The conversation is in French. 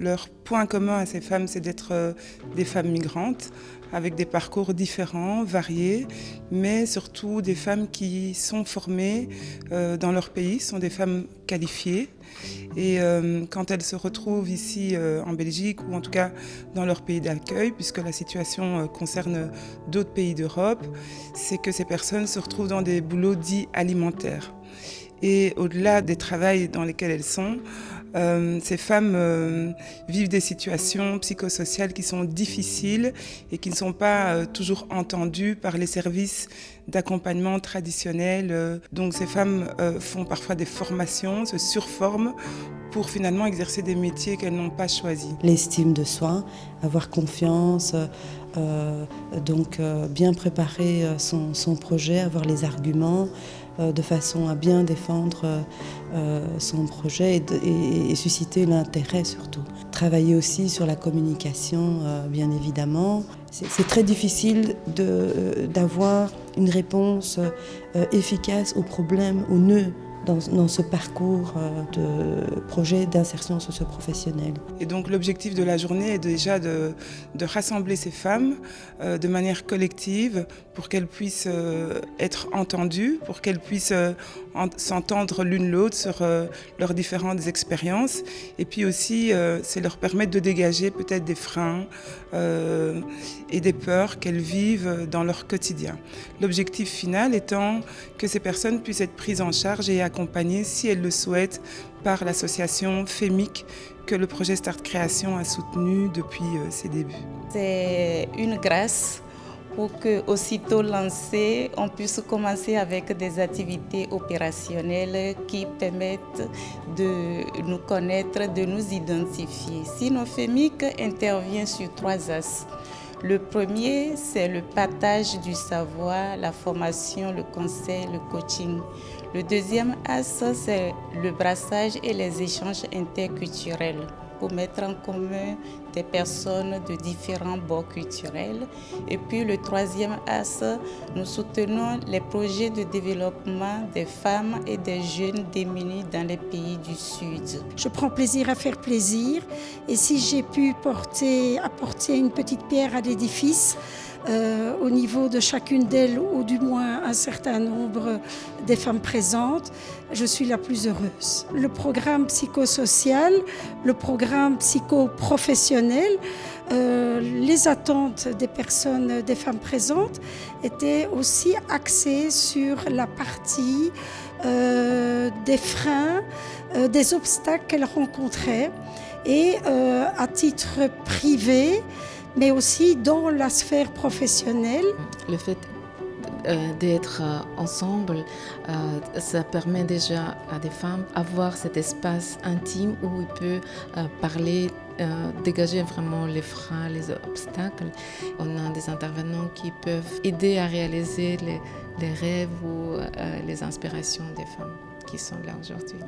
leur point commun à ces femmes, c'est d'être des femmes migrantes, avec des parcours différents, variés, mais surtout des femmes qui sont formées dans leur pays, sont des femmes qualifiées. Et quand elles se retrouvent ici en Belgique, ou en tout cas dans leur pays d'accueil, puisque la situation concerne d'autres pays d'Europe, c'est que ces personnes se retrouvent dans des boulots dits alimentaires. Et au-delà des travails dans lesquels elles sont, ces femmes vivent des situations psychosociales qui sont difficiles et qui ne sont pas toujours entendues par les services d'accompagnement traditionnels. Donc ces femmes font parfois des formations, se surforment pour finalement exercer des métiers qu'elles n'ont pas choisis. L'estime de soi, avoir confiance, bien préparer son projet, avoir les arguments de façon à bien défendre son projet et susciter l'intérêt surtout. Travailler aussi sur la communication, bien évidemment. C'est très difficile d'avoir une réponse efficace aux problèmes, aux nœuds dans ce parcours de projet d'insertion socio-professionnelle. Et donc l'objectif de la journée est déjà de rassembler ces femmes de manière collective pour qu'elles puissent être entendues, pour qu'elles puissent s'entendre l'une l'autre sur leurs différentes expériences. Et puis aussi, c'est leur permettre de dégager peut-être des freins et des peurs qu'elles vivent dans leur quotidien. L'objectif final étant que ces personnes puissent être prises en charge et accompagnées, si elles le souhaitent, par l'association FEMIC que le projet Start Création a soutenu depuis ses débuts. C'est une grâce pour que, aussitôt lancé, on puisse commencer avec des activités opérationnelles qui permettent de nous connaître, de nous identifier. Sinon, FEMIC intervient sur 3 axes. Le premier, c'est le partage du savoir, la formation, le conseil, le coaching. Le deuxième axe, c'est le brassage et les échanges interculturels pour mettre en commun des personnes de différents bords culturels. Et puis le troisième axe, nous soutenons les projets de développement des femmes et des jeunes démunis dans les pays du Sud. Je prends plaisir à faire plaisir et si j'ai pu apporter une petite pierre à l'édifice, au niveau de chacune d'elles, ou du moins un certain nombre des femmes présentes, je suis la plus heureuse. Le programme psychosocial, le programme psychoprofessionnel, les attentes des femmes présentes étaient aussi axées sur la partie des freins, des obstacles qu'elles rencontraient et à titre privé, mais aussi dans la sphère professionnelle. Le fait d'être ensemble, ça permet déjà à des femmes d'avoir cet espace intime où ils peuvent parler, dégager vraiment les freins, les obstacles. On a des intervenants qui peuvent aider à réaliser les rêves ou les inspirations des femmes qui sont là aujourd'hui.